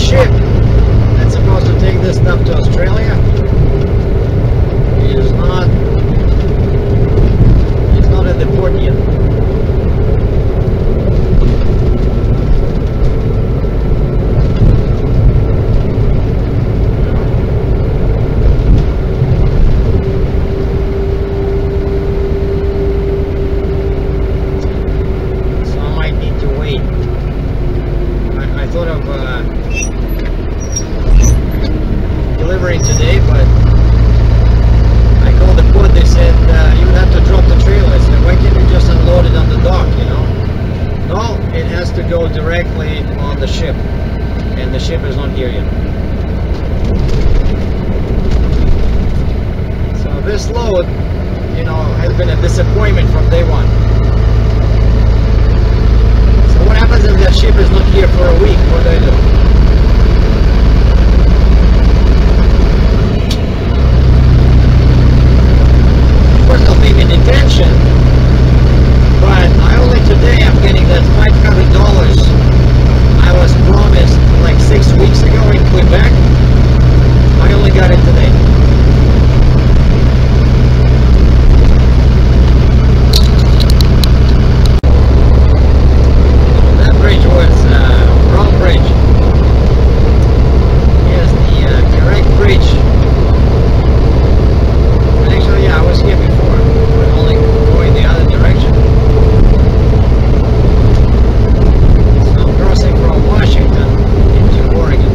ship that's supposed to take this stuff to Australia is not, it's not at the port yet. Today, but I called the port. They said you would have to drop the trailer. I said, why can't you just unload it on the dock, you know? No, it has to go directly on the ship, and the ship is not here yet. So this load, you know, has been a disappointment from day one. So what happens if that ship is not here for a week? What do I do? Detention, but only today I'm getting that $500 I was promised like 6 weeks ago in Quebec. I only got it today. That bridge was wrong bridge. Here's the direct bridge. But actually, yeah, I was here before. Only going the other direction. So I'm crossing from Washington into Oregon.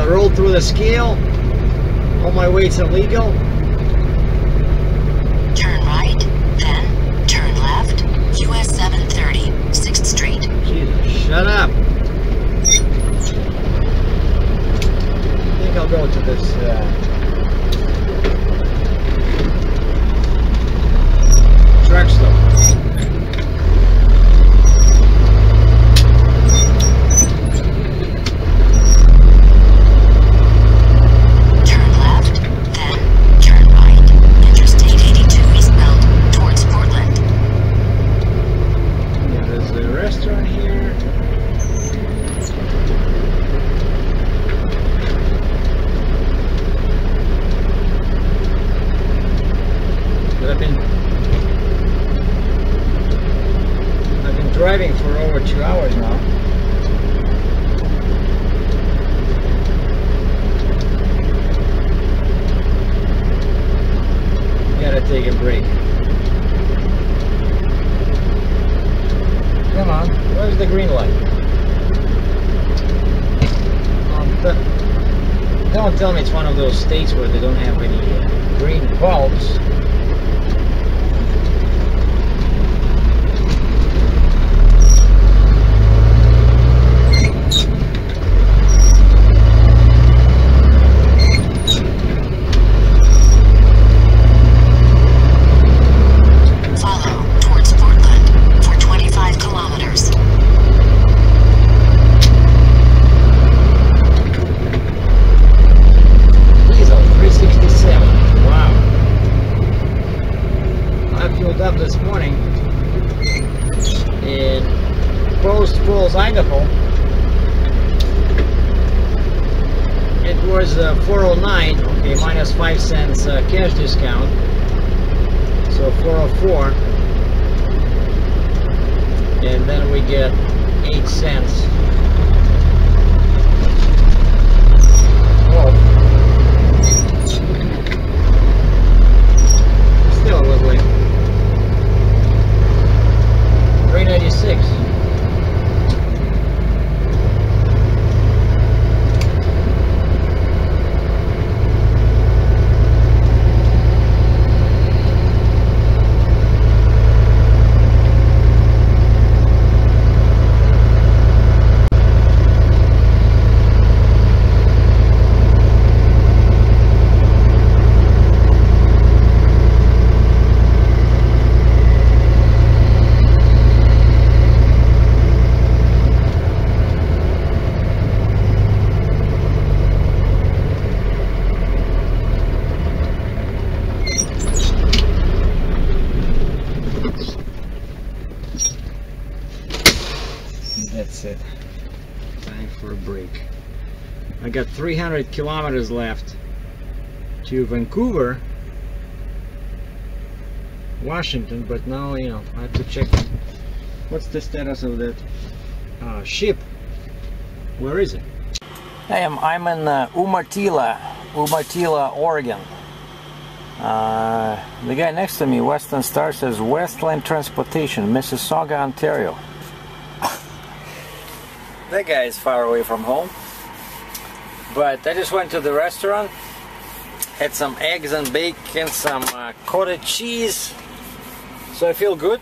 Rolled through the scale. On my way, it's illegal. Turn right, then turn left. US 730, 6th Street. Jesus, shut up. I think I'll go to this truck stop. Driving for over 2 hours now. Gotta take a break. Come on, where's the green light? Don't tell me it's one of those states where they don't have any green bulbs. was 409, okay, minus 5 cents cash discount, so 404, and then we get 8 cents. Oh, still a little late. 396. That's it. Time for a break. I got 300 kilometers left to Vancouver, Washington, but now, you know, I have to check what's the status of that ship. Where is it? Hey, I'm in Umatilla, Oregon. The guy next to me, Western Star, says Westland Transportation, Mississauga, Ontario. That guy is far away from home. But I just went to the restaurant, had some eggs and bacon, some cottage cheese, so I feel good.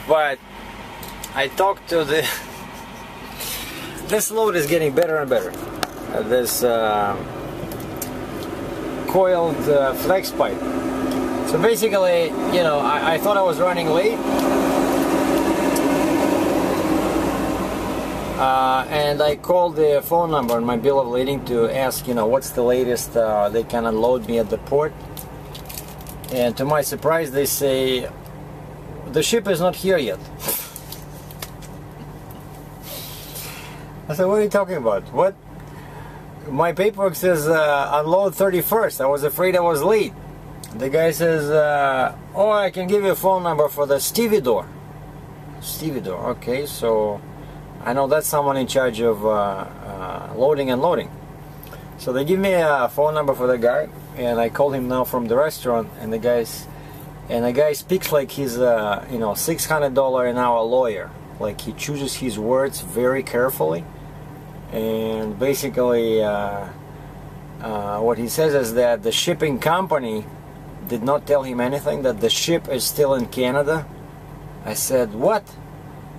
But I talked to the... This load is getting better and better. This coiled flex pipe. So basically, you know, I thought I was running late. And I called the phone number on my bill of lading to ask, you know, what's the latest they can unload me at the port. And to my surprise, they say, the ship is not here yet. I said, what are you talking about? What? My paperwork says unload 31st. I was afraid I was late. The guy says, oh, I can give you a phone number for the stevedore. Stevedore, okay, so I know that's someone in charge of loading and loading. So they give me a phone number for the guy, and I called him now from the restaurant, and the guy speaks like he's a, you know, $600 an hour lawyer. Like, he chooses his words very carefully, and basically what he says is that the shipping company did not tell him anything, that the ship is still in Canada. I said, what?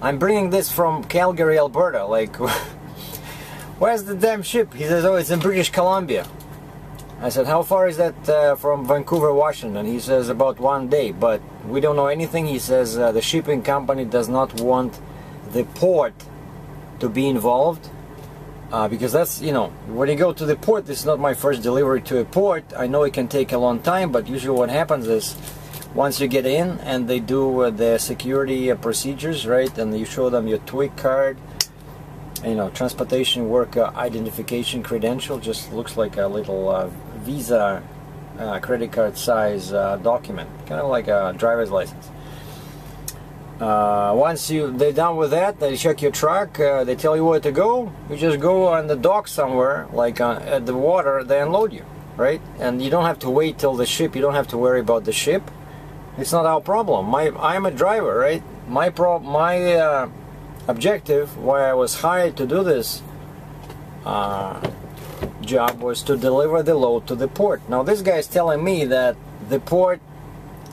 I'm bringing this from Calgary, Alberta. Like, where's the damn ship? He says, oh, it's in British Columbia. I said, how far is that from Vancouver, Washington? He says, about 1 day, but we don't know anything. He says the shipping company does not want the port to be involved, because that's, you know, when you go to the port, this is not my first delivery to a port. I know it can take a long time, but usually what happens is, once you get in and they do the security procedures, right, and you show them your TWIC card, you know, transportation worker identification credential, just looks like a little Visa credit card size document, kind of like a driver's license. Once they're done with that, they check your truck, they tell you where to go. You just go on the dock somewhere, like at the water, they unload you, right? And you don't have to wait till the ship, you don't have to worry about the ship. It's not our problem. I'm a driver, right? My objective, why I was hired to do this job, was to deliver the load to the port. Now this guy is telling me that the port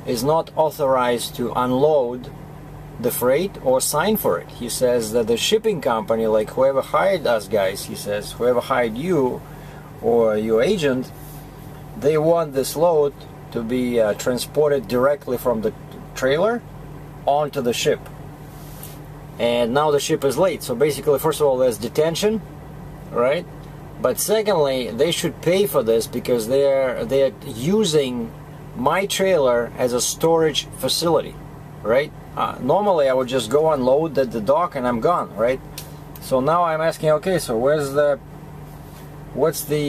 is not authorized to unload the freight or sign for it. He says that the shipping company, like whoever hired us guys, he says, whoever hired you or your agent, they want this load to be transported directly from the trailer onto the ship. And now the ship is late. So basically, first of all, there's detention, right? But secondly, they should pay for this because they're using my trailer as a storage facility, right? Normally, I would just go unload at the dock and I'm gone, right? So now I'm asking, okay, so where's the what's the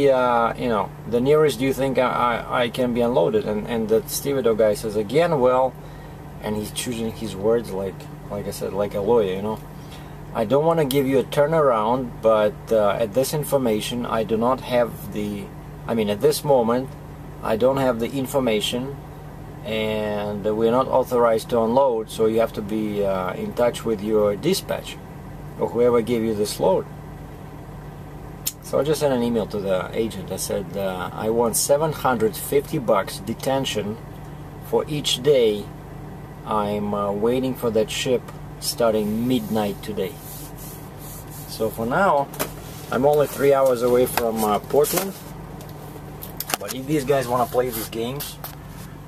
you know, the nearest you think I can be unloaded? And the stevedore guy says again, well, and he's choosing his words like I said, like a lawyer, you know. I don't want to give you a turnaround, but at this information, I do not have the, I mean, at this moment, I don't have the information, and we're not authorized to unload, so you have to be in touch with your dispatch or whoever gave you this load. So I just sent an email to the agent. I said, I want $750 detention for each day I'm waiting for that ship starting midnight today. So for now, I'm only 3 hours away from Portland. But if these guys want to play these games,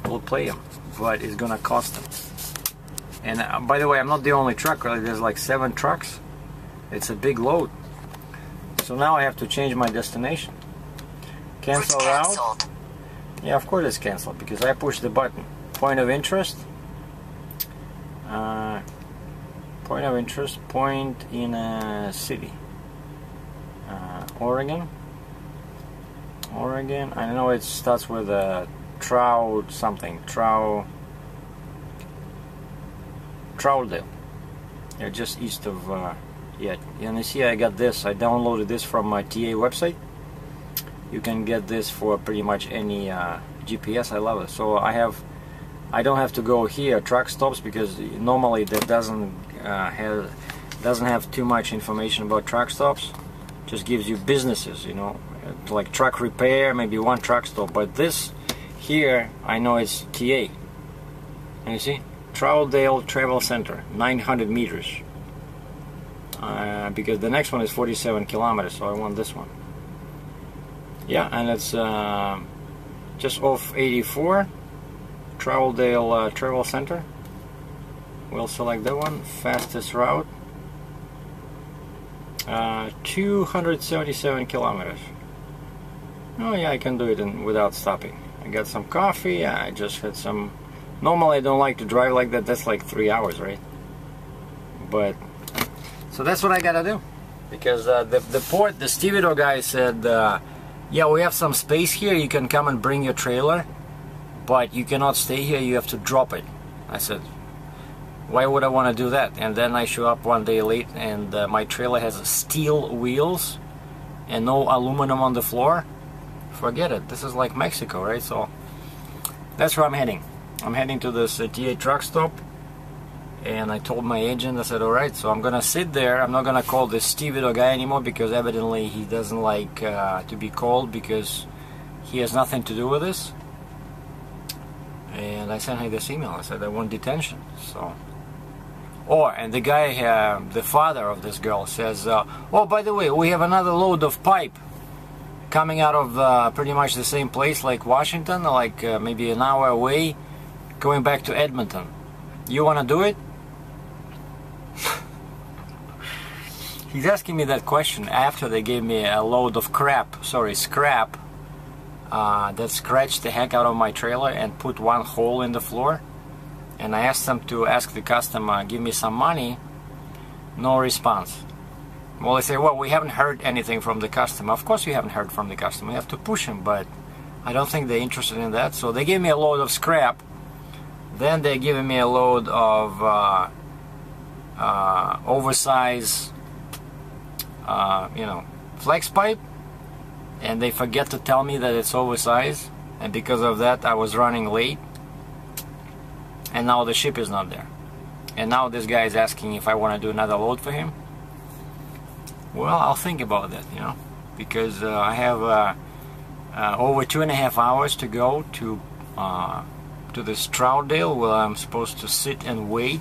we'll play them. But it's gonna cost them. And by the way, I'm not the only truck. Really, there's like 7 trucks. It's a big load. So now I have to change my destination. Cancel route. Yeah, of course it's canceled because I pushed the button. Point of interest. Point of interest. Point in a city. Oregon. Oregon. I know it starts with a Trout something. Troutdale. Yeah, just east of. Yeah, and you see I got this. I downloaded this from my TA website. You can get this for pretty much any GPS. I love it. So I don't have to go here truck stops because normally that doesn't have too much information about truck stops. Just gives you businesses, you know, like truck repair, maybe one truck stop. But this here, I know it's TA. And you see, Troutdale Travel Center, 900 meters. Because the next one is 47 kilometers, so I want this one. Yeah, and it's just off 84, Troutdale Travel Center. We'll select that one, fastest route. 277 kilometers. Oh yeah, I can do it without stopping. I got some coffee, I just had some... Normally I don't like to drive like that, that's like 3 hours, right? But... So that's what I gotta do, because the port, the stevedore guy said, yeah, we have some space here, you can come and bring your trailer, but you cannot stay here, you have to drop it. I said, why would I want to do that? And then I show up one day late and my trailer has steel wheels and no aluminum on the floor. Forget it, this is like Mexico, right? So that's where I'm heading. I'm heading to this TA truck stop. And I told my agent, I said, alright, so I'm gonna sit there. I'm not gonna call this stevedore guy anymore because evidently he doesn't like to be called because he has nothing to do with this. And I sent him this email. I said, I want detention. So, and the guy, the father of this girl says, oh, by the way, we have another load of pipe coming out of pretty much the same place like Washington, like maybe an hour away, going back to Edmonton. You wanna do it? He's asking me that question after they gave me a load of scrap that scratched the heck out of my trailer and put one hole in the floor. And I asked them to ask the customer, give me some money. No response. Well, they say, well, we haven't heard anything from the customer. Of course you haven't heard from the customer. You have to push him, but I don't think they're interested in that. So they gave me a load of scrap. Then they're giving me a load of oversize, you know, flex pipe, and they forget to tell me that it's oversized, and because of that I was running late, and now the ship is not there, and now this guy is asking if I want to do another load for him. Well, I'll think about that, you know, because I have over 2.5 hours to go to this Troutdale where I'm supposed to sit and wait,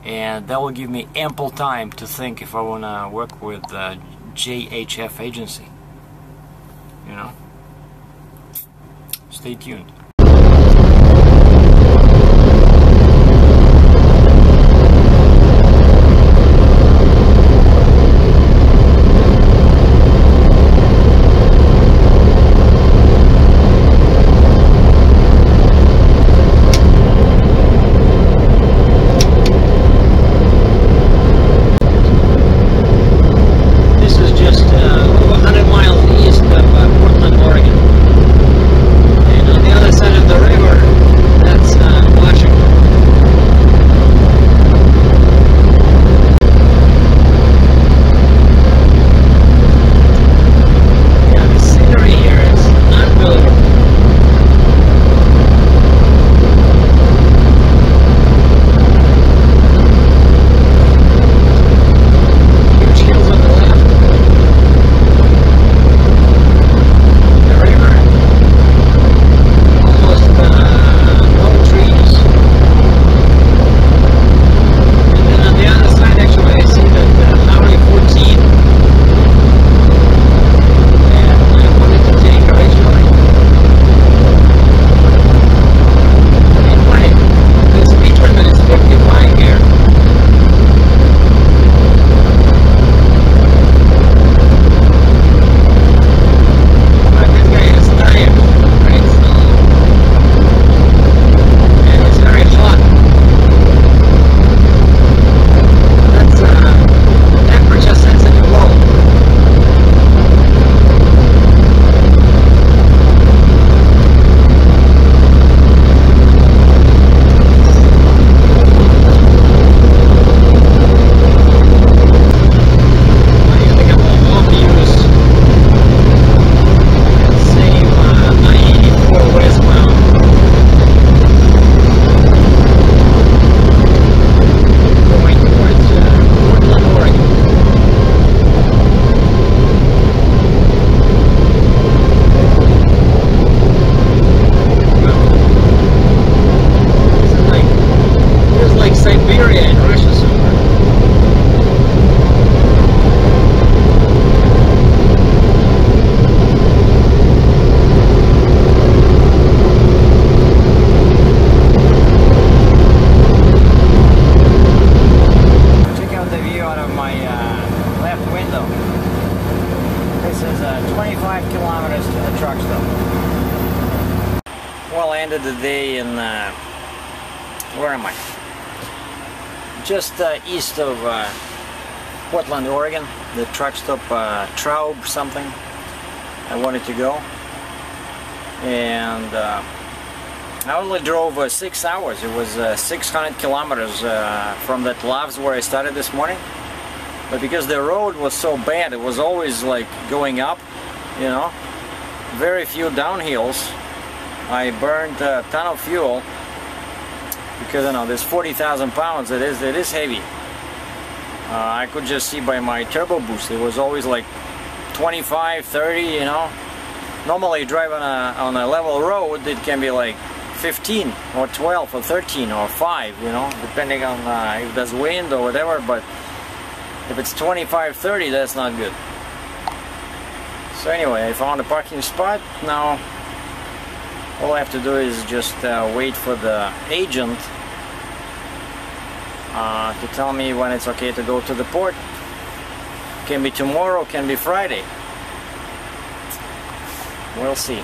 and that will give me ample time to think if I want to work with JHF agency, you know. Stay tuned. ended the day in, where am I? Just east of Portland, Oregon. The truck stop, Troutdale something. I wanted to go. And I only drove 6 hours. It was 600 kilometers from that Loves where I started this morning. But because the road was so bad, it was always like going up, you know. Very few downhills. I burned a ton of fuel because, you know, this 40,000 pounds, it is heavy. I could just see by my turbo boost, it was always like 25, 30, you know. Normally you drive on a level road, it can be like 15 or 12 or 13 or 5, you know, depending on if there's wind or whatever. But if it's 25, 30, that's not good. So anyway, I found a parking spot. Now all I have to do is just wait for the agent to tell me when it's okay to go to the port. Can be tomorrow, can be Friday. We'll see.